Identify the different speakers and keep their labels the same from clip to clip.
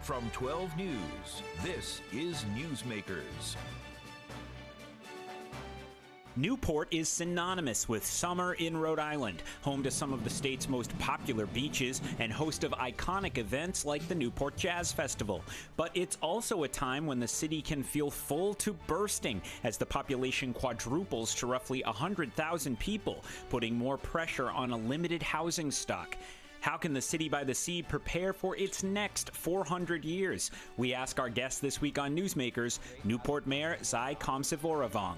Speaker 1: From 12 News, this is Newsmakers.
Speaker 2: Newport is synonymous with summer in Rhode Island, home to some of the state's most popular beaches and host of iconic events like the Newport Jazz Festival. But it's also a time when the city can feel full to bursting as the population quadruples to roughly 100,000 people, putting more pressure on a limited housing stock. How can the city by the sea prepare for its next 400 years? We ask our guest this week on Newsmakers, Newport Mayor Xay Khamsyvoravong.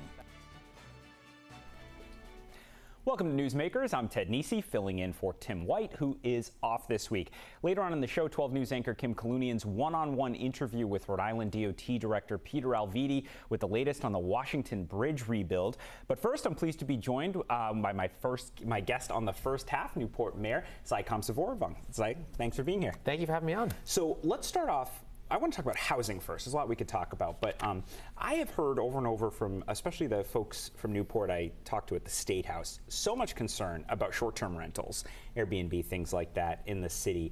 Speaker 2: Welcome to Newsmakers. I'm Ted Nesi, filling in for Tim White, who is off this week. Later on in the show, 12 News anchor Kim Kalunian's one-on-one interview with Rhode Island DOT Director Peter Alviti with the latest on the Washington Bridge rebuild. But first, I'm pleased to be joined by my guest on the first half, Newport Mayor Xay Khamsyvoravong. Xay, thanks for being here.
Speaker 3: Thank you for having me on.
Speaker 2: So let's start off. I want to talk about housing first. There's a lot we could talk about, but I have heard over and over from especially the folks from Newport I talked to at the State House, so much concern about short-term rentals, Airbnb, things like that in the city.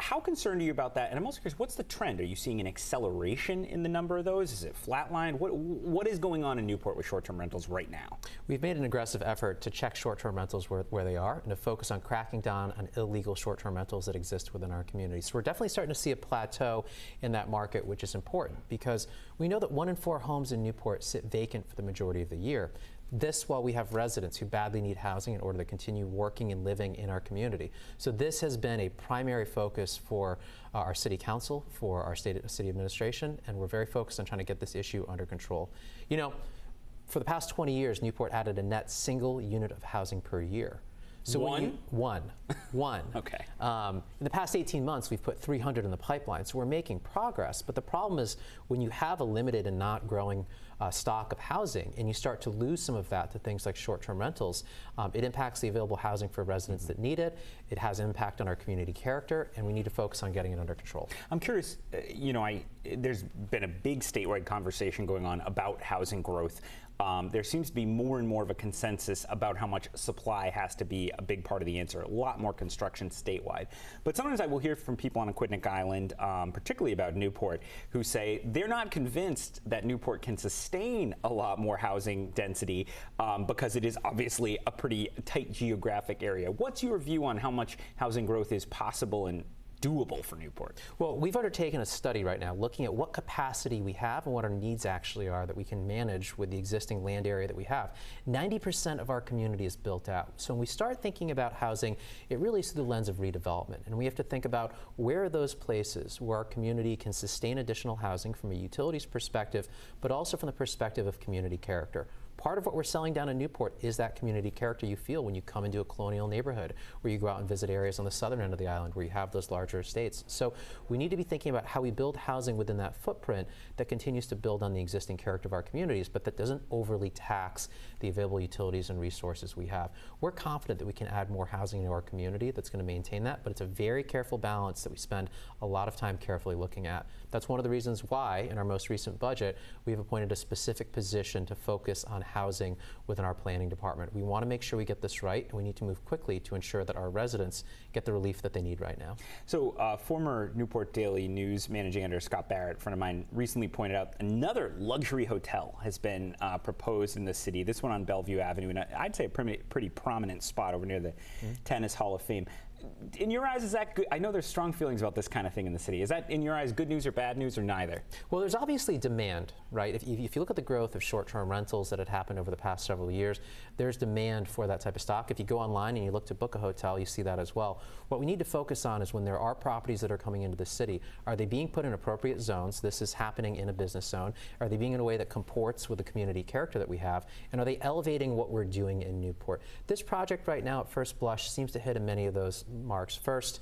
Speaker 2: How concerned are you about that? And I'm also curious, what's the trend? Are you seeing an acceleration in the number of those? Is it flatlined? What is going on in Newport with short-term rentals right now?
Speaker 3: We've made an aggressive effort to check short-term rentals where they are and to focus on cracking down on illegal short-term rentals that exist within our community. So we're definitely starting to see a plateau in that market, which is important because we know that 1 in 4 homes in Newport sit vacant for the majority of the year. This while we have residents who badly need housing in order to continue working and living in our community. So this has been a primary focus for our city council, for our city administration, and we're very focused on trying to get this issue under control. You know, for the past 20 years, Newport added a net single unit of housing per year. So one.
Speaker 2: Okay.
Speaker 3: In the past 18 months, we've put 300 in the pipeline, so we're making progress. But the problem is when you have a limited and not growing stock of housing and you start to lose some of that to things like short-term rentals, it impacts the available housing for residents that need it. It has impact on our community character, and we need to focus on getting it under control.
Speaker 2: I'm curious, there's been a big statewide conversation going on about housing growth. There seems to be more and more of a consensus about how much supply has to be a big part of the answer, a lot more construction statewide. But sometimes I will hear from people on Aquidneck Island, particularly about Newport, who say they're not convinced that Newport can sustain a lot more housing density because it is obviously a pretty tight geographic area. What's your view on how much housing growth is possible and doable for Newport?
Speaker 3: Well, we've undertaken a study right now looking at what capacity we have and what our needs actually are that we can manage with the existing land area that we have. 90% of our community is built out. So when we start thinking about housing, it really is through the lens of redevelopment. And we have to think about where are those places where our community can sustain additional housing from a utilities perspective, but also from the perspective of community character. Part of what we're selling down in Newport is that community character you feel when you come into a colonial neighborhood, where you go out and visit areas on the southern end of the island where you have those larger estates. So we need to be thinking about how we build housing within that footprint that continues to build on the existing character of our communities, but that doesn't overly tax the available utilities and resources we have. We're confident that we can add more housing into our community that's going to maintain that, but it's a very careful balance that we spend a lot of time carefully looking at. That's one of the reasons why, in our most recent budget, we've appointed a specific position to focus on housing within our planning department. We want to make sure we get this right, and we need to move quickly to ensure that our residents get the relief that they need right now.
Speaker 2: So former Newport Daily News managing editor Scott Barrett, a friend of mine, recently pointed out another luxury hotel has been proposed in the city, this one on Bellevue Avenue, and I'd say a pretty prominent spot over near the Tennis Hall of Fame. In your eyes, is that good? I know there's strong feelings about this kind of thing in the city. Is that, in your eyes, good news or bad news or neither?
Speaker 3: Well, there's obviously demand, right? If you look at the growth of short-term rentals that had happened over the past several years, there's demand for that type of stock. If you go online and you look to book a hotel, you see that as well. What we need to focus on is when there are properties that are coming into the city, are they being put in appropriate zones? This is happening in a business zone. Are they being in a way that comports with the community character that we have? And are they elevating what we're doing in Newport? This project right now, at first blush, seems to hit in many of those marks. First,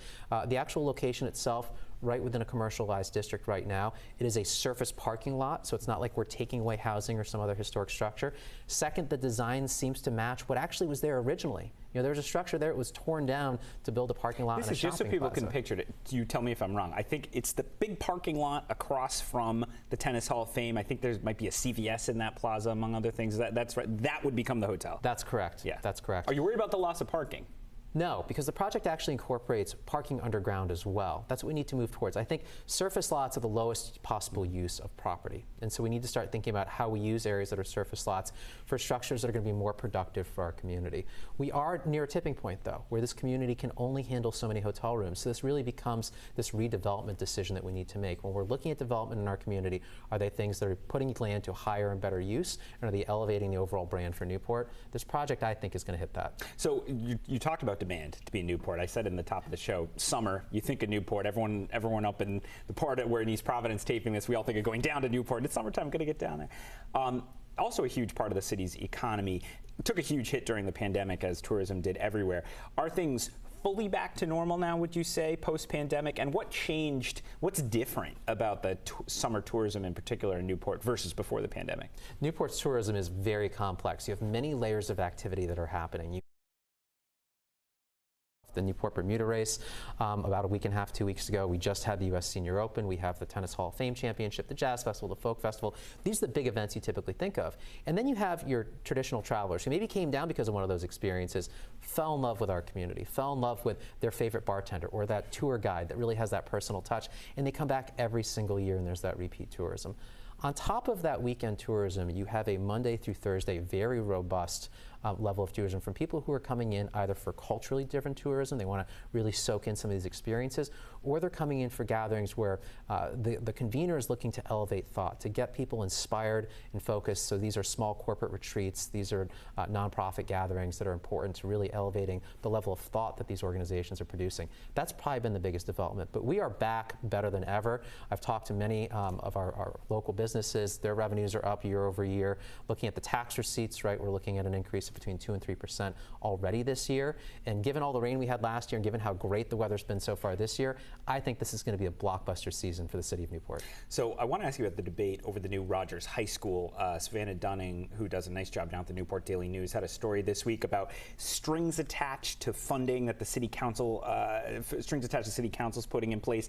Speaker 3: the actual location itself, right within a commercialized district right now. It is a surface parking lot, so it's not like we're taking away housing or some other historic structure. Second, the design seems to match what actually was there originally. You know, there was a structure there that was torn down to build a parking lot and a shopping plaza. This is just so people can picture
Speaker 2: it. You tell me if I'm wrong. I think it's the big parking lot across from the Tennis Hall of Fame. I think there might be a CVS in that plaza, among other things. That's right. That would become the hotel.
Speaker 3: That's correct.
Speaker 2: Yeah.
Speaker 3: That's correct.
Speaker 2: Are you worried about the loss of parking?
Speaker 3: No, because the project actually incorporates parking underground as well. That's what we need to move towards. I think surface lots are the lowest possible use of property. And so we need to start thinking about how we use areas that are surface lots for structures that are going to be more productive for our community. We are near a tipping point, though, where this community can only handle so many hotel rooms. So this really becomes this redevelopment decision that we need to make. When we're looking at development in our community, are they things that are putting land to higher and better use, and are they elevating the overall brand for Newport? This project, I think, is going to hit that.
Speaker 2: So you talked about demand to be in Newport. I said in the top of the show, summer, you think of Newport. Everyone up in the part where in East Providence taping this, we all think of going down to Newport. It's summertime, going to get down there. Also a huge part of the city's economy. Took a huge hit during the pandemic, as tourism did everywhere. Are things fully back to normal now, would you say, post-pandemic? And what changed, what's different about the summer tourism in particular in Newport versus before the pandemic?
Speaker 3: Newport's tourism is very complex. You have many layers of activity that are happening. The Newport Bermuda race about a week and a half, 2 weeks ago. We just had the U.S. Senior Open. We have the Tennis Hall of Fame Championship, the Jazz Festival, the Folk Festival. These are the big events you typically think of. And then you have your traditional travelers who maybe came down because of one of those experiences, fell in love with our community, fell in love with their favorite bartender or that tour guide that really has that personal touch, and they come back every single year, and there's that repeat tourism. On top of that weekend tourism, you have a Monday through Thursday very robust level of tourism from people who are coming in either for culturally different tourism, they want to really soak in some of these experiences, or they're coming in for gatherings where the convener is looking to elevate thought, to get people inspired and focused. So these are small corporate retreats, these are nonprofit gatherings that are important to really elevating the level of thought that these organizations are producing. That's probably been the biggest development, but we are back better than ever. I've talked to many of our local businesses. Their revenues are up year over year. Looking at the tax receipts, right, we're looking at an increase of between 2 and 3% already this year. And given all the rain we had last year and given how great the weather's been so far this year, I think this is going to be a blockbuster season for the city of Newport.
Speaker 2: So I want to ask you about the debate over the new Rogers High School. Savannah Dunning, who does a nice job down at the Newport Daily News, had a story this week about strings attached to funding that the city council, is putting in place.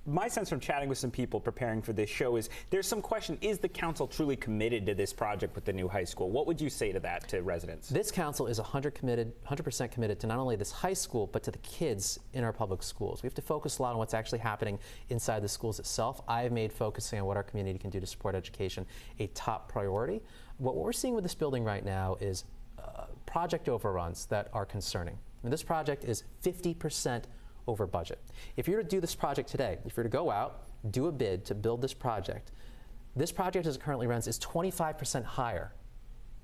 Speaker 2: My sense from chatting with some people preparing for this show is there's some question, is the council truly committed to this project with the new high school? What would you say to that, to residents?
Speaker 3: This council is 100% committed to not only this high school, but to the kids in our public schools. We have to focus a lot on what's actually happening inside the schools itself. I've made focusing on what our community can do to support education a top priority. What we're seeing with this building right now is project overruns that are concerning. And this project is 50% over budget. If you were to do this project today, if you were to go out, do a bid to build this project as it currently runs is 25% higher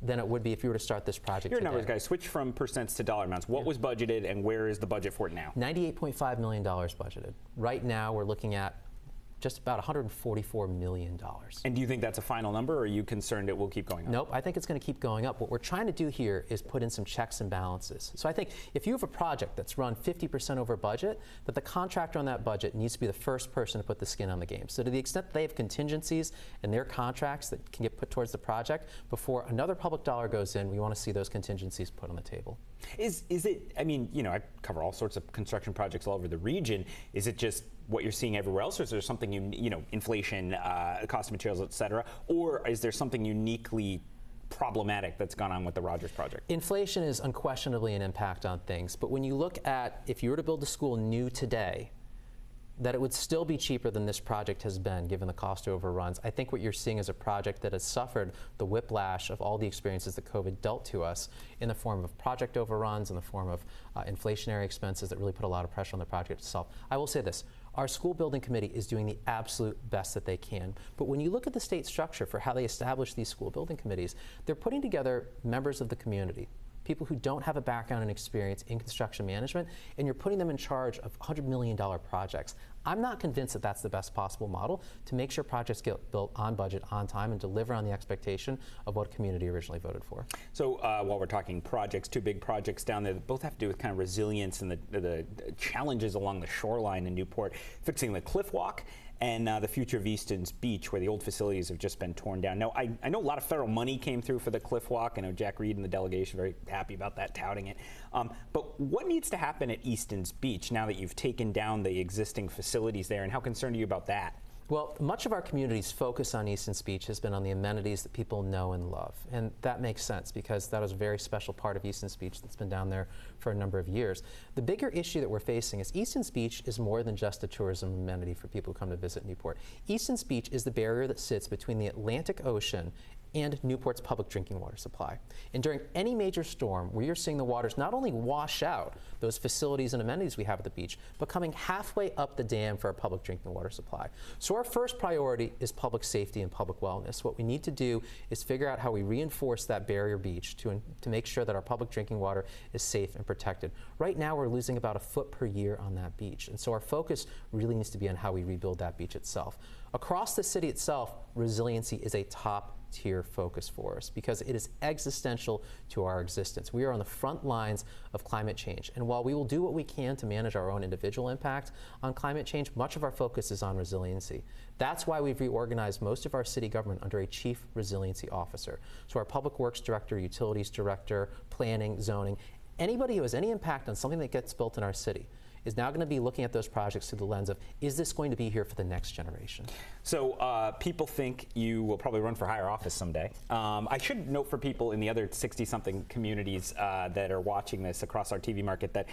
Speaker 3: than it would be if you were to start this project
Speaker 2: You're a
Speaker 3: today.
Speaker 2: numbers guy. Switch from percents to dollar amounts. What was budgeted and where is the budget for it now?
Speaker 3: $98.5 million budgeted. Right now we're looking at just about $144 million.
Speaker 2: And do you think that's a final number, or are you concerned it will keep going up?
Speaker 3: Nope, I think it's going to keep going up. What we're trying to do here is put in some checks and balances. So I think if you have a project that's run 50% over budget, that the contractor on that budget needs to be the first person to put the skin on the game. So to the extent that they have contingencies in their contracts that can get put towards the project, before another public dollar goes in, we want to see those contingencies put on the table.
Speaker 2: Is it, I mean, you know, I cover all sorts of construction projects all over the region. Is it just what you're seeing everywhere else, or is there something, inflation, cost of materials, et cetera, or is there something uniquely problematic that's gone on with the Rogers project? Inflation
Speaker 3: is unquestionably an impact on things, but when you look at, if you were to build a school new today, that it would still be cheaper than this project has been, given the cost overruns. I think what you're seeing is a project that has suffered the whiplash of all the experiences that COVID dealt to us in the form of project overruns, in the form of inflationary expenses that really put a lot of pressure on the project itself. I will say this. Our school building committee is doing the absolute best that they can. But when you look at the state structure for how they establish these school building committees, they're putting together members of the community, people who don't have a background and experience in construction management, and you're putting them in charge of $100 million projects. I'm not convinced that that's the best possible model to make sure projects get built on budget, on time, and deliver on the expectation of what community originally voted for.
Speaker 2: So while we're talking projects, two big projects down there that both have to do with kind of resilience and the challenges along the shoreline in Newport, fixing the cliff walk and the future of Easton's beach, where the old facilities have just been torn down. Now, I know a lot of federal money came through for the cliff walk. I know Jack Reed and the delegation are very happy about that, touting it. But what needs to happen at Easton's beach now that you've taken down the existing facilities there, and how concerned are you about that?
Speaker 3: Well, much of our community's focus on Easton's Beach has been on the amenities that people know and love. And that makes sense because that was a very special part of Easton's Beach that's been down there for a number of years. The bigger issue that we're facing is Easton's Beach is more than just a tourism amenity for people who come to visit Newport. Easton's Beach is the barrier that sits between the Atlantic Ocean and Newport's public drinking water supply. And during any major storm, we are seeing the waters not only wash out those facilities and amenities we have at the beach, but coming halfway up the dam for our public drinking water supply. So our first priority is public safety and public wellness. What we need to do is figure out how we reinforce that barrier beach to make sure that our public drinking water is safe and protected. Right now, we're losing about a foot per year on that beach. And so our focus really needs to be on how we rebuild that beach itself. Across the city itself, resiliency is a top-tier focus for us because it is existential to our existence. We are on the front lines of climate change. And while we will do what we can to manage our own individual impact on climate change, much of our focus is on resiliency. That's why we've reorganized most of our city government under a chief resiliency officer. So our public works director, utilities director, planning, zoning, anybody who has any impact on something that gets built in our city is now going to be looking at those projects through the lens of, is this going to be here for the next generation?
Speaker 2: So people think you will probably run for higher office someday. I should note for people in the other 60-something communities that are watching this across our TV market that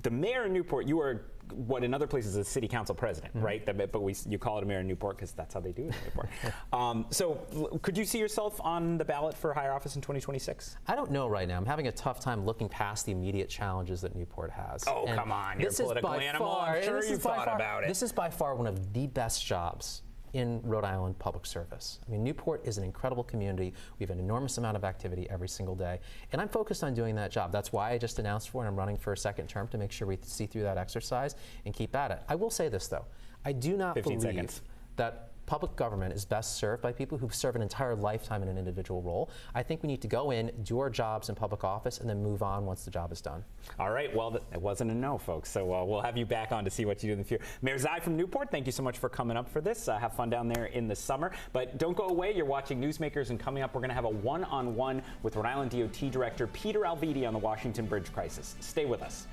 Speaker 2: the mayor of Newport, you are what in other places is a city council president, right? But you call it a mayor in Newport because that's how they do it in Newport. So could you see yourself on the ballot for higher office in 2026?
Speaker 3: I don't know right now. I'm having a tough time looking past the immediate challenges that Newport has.
Speaker 2: Oh, and come on. You're a political animal. I'm sure you've thought about it.
Speaker 3: This is by far one of the best jobs in Rhode Island public service. I mean, Newport is an incredible community. We have an enormous amount of activity every single day, and I'm focused on doing that job. That's why I just announced for it. I'm running for a second term to make sure we see through that exercise and keep at it. I will say this, though. I do not believe that public government is best served by people who serve an entire lifetime in an individual role. I think we need to go in, do our jobs in public office, and then move on once the job is done. All
Speaker 2: right, well, it wasn't a no, folks, so we'll have you back on to see what you do in the future. Mayor Xay from Newport, thank you so much for coming up for this. Have fun down there in the summer. But don't go away. You're watching Newsmakers, and coming up, we're going to have a one-on-one with Rhode Island DOT Director Peter Alviti on the Washington Bridge crisis. Stay with us.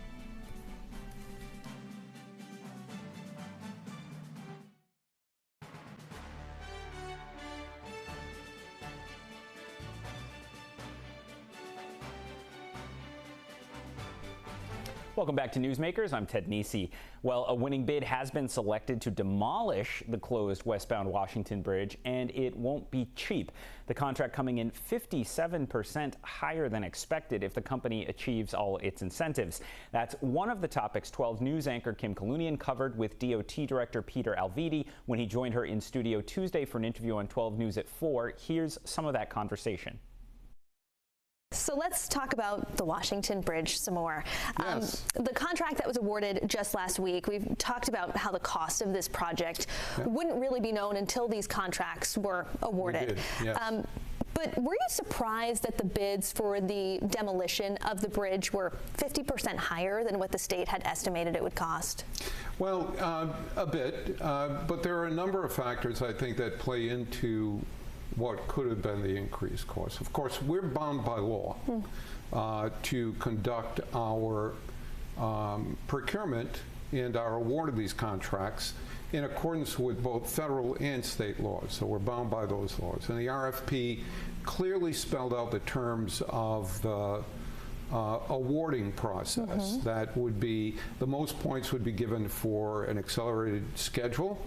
Speaker 2: Welcome back to Newsmakers. I'm Ted Nesi. Well, a winning bid has been selected to demolish the closed westbound Washington Bridge, and it won't be cheap. The contract coming in 57% higher than expected if the company achieves all its incentives. That's one of the topics 12 News anchor Kim Kalunian covered with DOT Director Peter Alviti when he joined her in studio Tuesday for an interview on 12 News at 4. Here's some of that conversation.
Speaker 4: So let's talk about the Washington Bridge some more.
Speaker 5: Yes.
Speaker 4: The contract that was awarded just last week, we've talked about how the cost of this project wouldn't really be known until these contracts were awarded.
Speaker 5: We did, yes.
Speaker 4: But were you surprised that the bids for the demolition of the bridge were 50% higher than what the state had estimated it would cost?
Speaker 5: Well, a bit, but there are a number of factors I think that play into what could have been the increased cost. Of course, we're bound by law to conduct our procurement and our award of these contracts in accordance with both federal and state laws. So we're bound by those laws. And the RFP clearly spelled out the terms of the awarding process. That would be, the most points would be given for an accelerated schedule.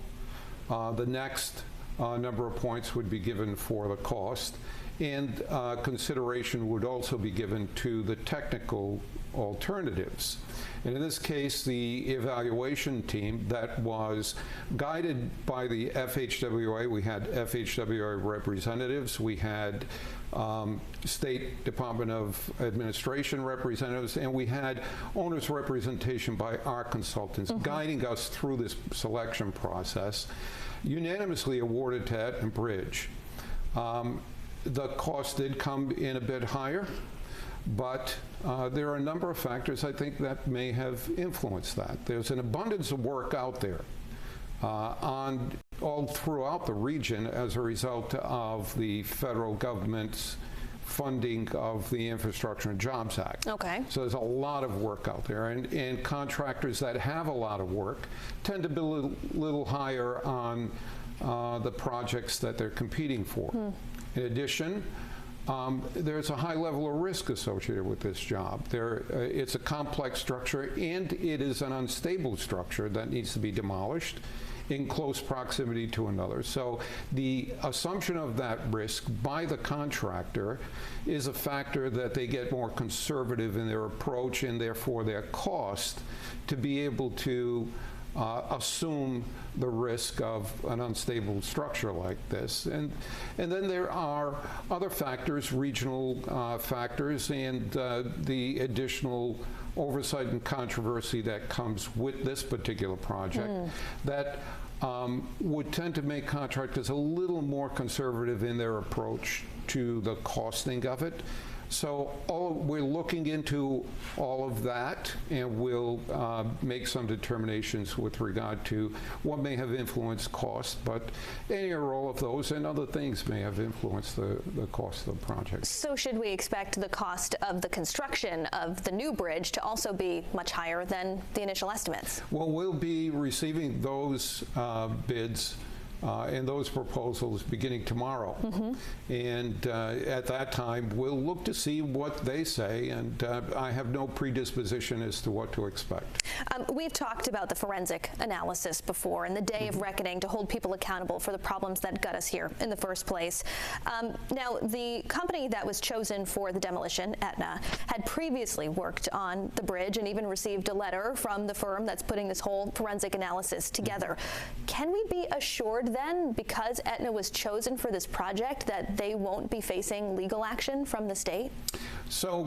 Speaker 5: The next number of points would be given for the cost, and consideration would also be given to the technical alternatives. And in this case, the evaluation team that was guided by the FHWA, we had FHWA representatives, we had State Department of Administration representatives, and we had owners' representation by our consultants guiding us through this selection process, unanimously awarded to Etna Bridge. The cost did come in a bit higher, but there are a number of factors I think that may have influenced that. There's an abundance of work out there all throughout the region as a result of the federal government's funding of the Infrastructure and Jobs Act.
Speaker 4: Okay.
Speaker 5: So there's a lot of work out there, and contractors that have a lot of work tend to be a little higher on the projects that they're competing for. In addition, there's a high level of risk associated with this job. It's a complex structure, and it is an unstable structure that needs to be demolished in close proximity to another. So the assumption of that risk by the contractor is a factor that they get more conservative in their approach and therefore their cost to be able to assume the risk of an unstable structure like this. And then there are other factors, regional factors, and the additional oversight and controversy that comes with this particular project that would tend to make contractors a little more conservative in their approach to the costing of it. So we're looking into all of that, and we'll make some determinations with regard to what may have influenced cost, but any or all of those and other things may have influenced the cost of the project.
Speaker 4: So should we expect the cost of the construction of the new bridge to also be much higher than the initial estimates?
Speaker 5: Well, we'll be receiving those bids and those proposals beginning tomorrow. And at that time, we'll look to see what they say, and I have no predisposition as to what to expect.
Speaker 4: We've talked about the forensic analysis before and the day of reckoning to hold people accountable for the problems that got us here in the first place. Now, the company that was chosen for the demolition, Aetna, had previously worked on the bridge and even received a letter from the firm that's putting this whole forensic analysis together. Can we be assured then, because Aetna was chosen for this project, that they won't be facing legal action from the state?
Speaker 5: So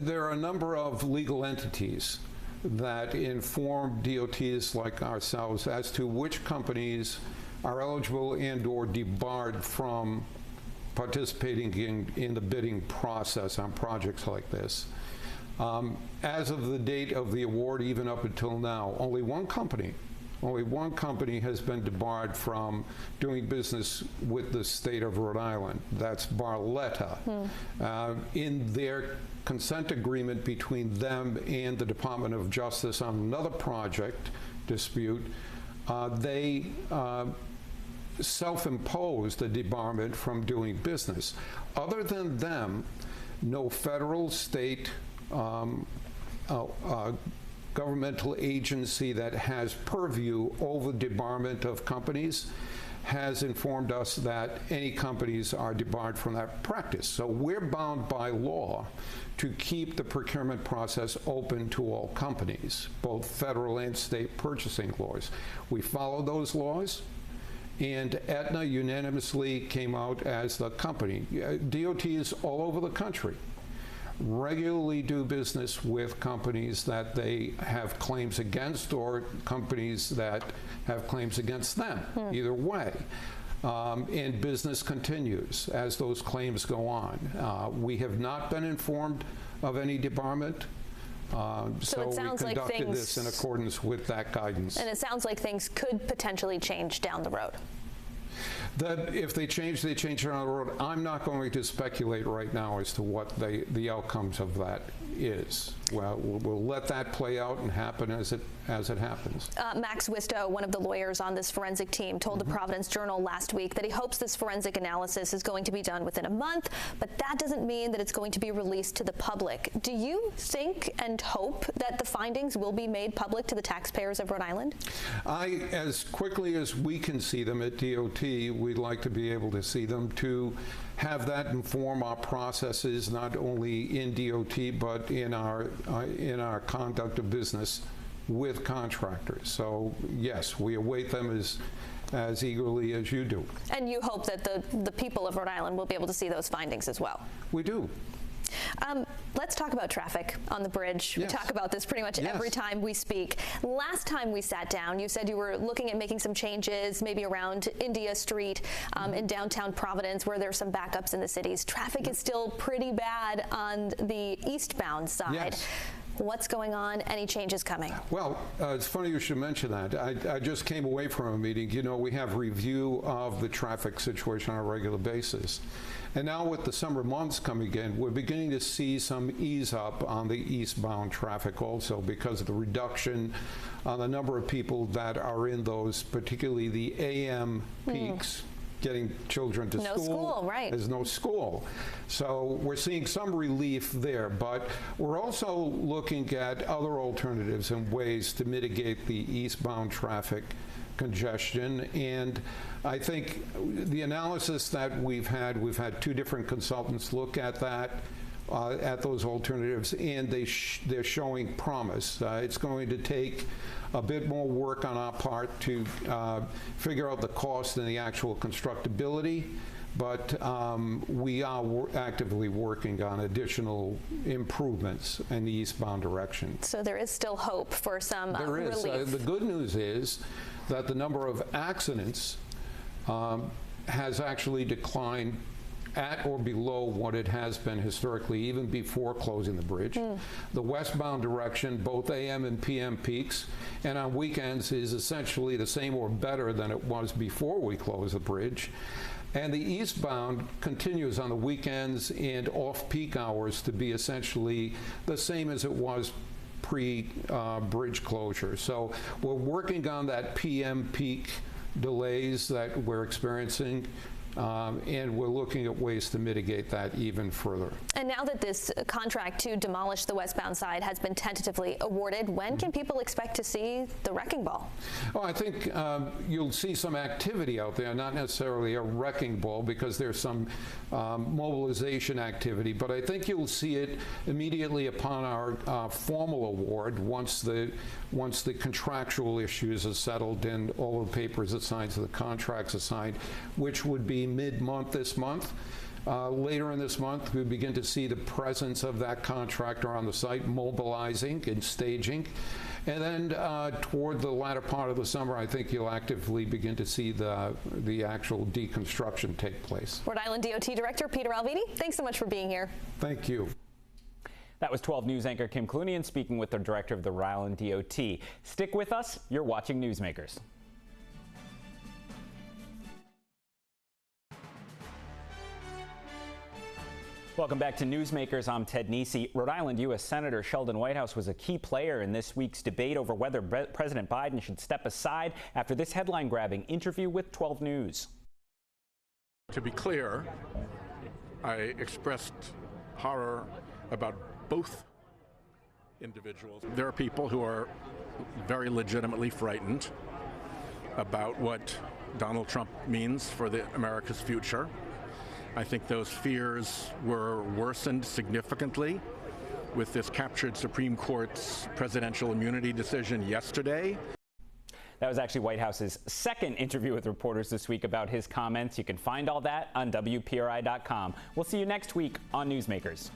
Speaker 5: there are a number of legal entities that inform DOTs like ourselves as to which companies are eligible and or debarred from participating in the bidding process on projects like this. As of the date of the award, even up until now, only one company has been debarred from doing business with the state of Rhode Island. That's Barletta. In their consent agreement between them and the Department of Justice on another project dispute, they self-imposed a debarment from doing business. Other than them, no federal, state, governmental agency that has purview over debarment of companies has informed us that any companies are debarred from that practice. So we're bound by law to keep the procurement process open to all companies, both federal and state purchasing laws. We follow those laws, and Aetna unanimously came out as the company. DOTs all over the country regularly do business with companies that they have claims against or companies that have claims against them, either way. And business continues as those claims go on. We have not been informed of any debarment. So we conducted this in accordance with that guidance.
Speaker 4: And it sounds like things could potentially change down the road.
Speaker 5: That if they change, they change down the road. I'm not going to speculate right now as to what the outcomes of that is. Well, we'll let that play out and happen as it happens.
Speaker 4: Max Wistow, one of the lawyers on this forensic team, told the Providence Journal last week that he hopes this forensic analysis is going to be done within a month, but that doesn't mean that it's going to be released to the public. Do you think and hope that the findings will be made public to the taxpayers of Rhode Island?
Speaker 5: As quickly as we can see them at DOT, we'd like to be able to see them to have that inform our processes, not only in DOT, but in our conduct of business with contractors. So yes, we await them as eagerly as you do.
Speaker 4: And you hope that the people of Rhode Island will be able to see those findings as well?
Speaker 5: We do.
Speaker 4: Let's talk about traffic on the bridge.
Speaker 5: Yes.
Speaker 4: We talk about this pretty much every time we speak. Last time we sat down, you said you were looking at making some changes, maybe around India Street in downtown Providence, where there's some backups in the cities. Traffic is still pretty bad on the eastbound side.
Speaker 5: Yes.
Speaker 4: What's going on? Any changes coming?
Speaker 5: Well, it's funny you should mention that. I just came away from a meeting. You know, we have review of the traffic situation on a regular basis. And now with the summer months coming in, we're beginning to see some ease up on the eastbound traffic also because of the reduction on the number of people that are in those, particularly the AM peaks. Getting children to school.
Speaker 4: No school, right.
Speaker 5: There's no school. So we're seeing some relief there, but we're also looking at other alternatives and ways to mitigate the eastbound traffic congestion. And I think the analysis that we've had 2 different consultants look at that, at those alternatives, and they're showing promise. It's going to take a bit more work on our part to figure out the cost and the actual constructability, but we are actively working on additional improvements in the eastbound direction.
Speaker 4: So there is still hope for some relief.
Speaker 5: There is. The good news is that the number of accidents has actually declined at or below what it has been historically, even before closing the bridge. The westbound direction, both AM and PM peaks, and on weekends is essentially the same or better than it was before we closed the bridge. And the eastbound continues on the weekends and off-peak hours to be essentially the same as it was pre-bridge closure. So we're working on that PM peak delays that we're experiencing. And we're looking at ways to mitigate that even further.
Speaker 4: And now that this contract to demolish the westbound side has been tentatively awarded, when can people expect to see the wrecking ball?
Speaker 5: Well, I think you'll see some activity out there, not necessarily a wrecking ball because there's some mobilization activity, but I think you'll see it immediately upon our formal award once the contractual issues are settled and all the papers are signed, so the contracts are signed, which would be mid-month this month. Later in this month, we begin to see the presence of that contractor on the site mobilizing and staging. And then toward the latter part of the summer, I think you'll actively begin to see the actual deconstruction take place.
Speaker 4: Rhode Island DOT Director Peter Alviti, thanks so much for being here.
Speaker 5: Thank you.
Speaker 2: That was 12 News anchor Kim Kalunian speaking with the director of the Rhode Island DOT. Stick with us. You're watching Newsmakers. Welcome back to Newsmakers. I'm Ted Nesi. Rhode Island U.S. Senator Sheldon Whitehouse was a key player in this week's debate over whether President Biden should step aside after this headline-grabbing interview with 12 News.
Speaker 6: To be clear, I expressed horror about both individuals. There are people who are very legitimately frightened about what Donald Trump means for America's future. I think those fears were worsened significantly with this captured Supreme Court's presidential immunity decision yesterday.
Speaker 2: That was actually Whitehouse's second interview with reporters this week about his comments. You can find all that on WPRI.com. We'll see you next week on Newsmakers.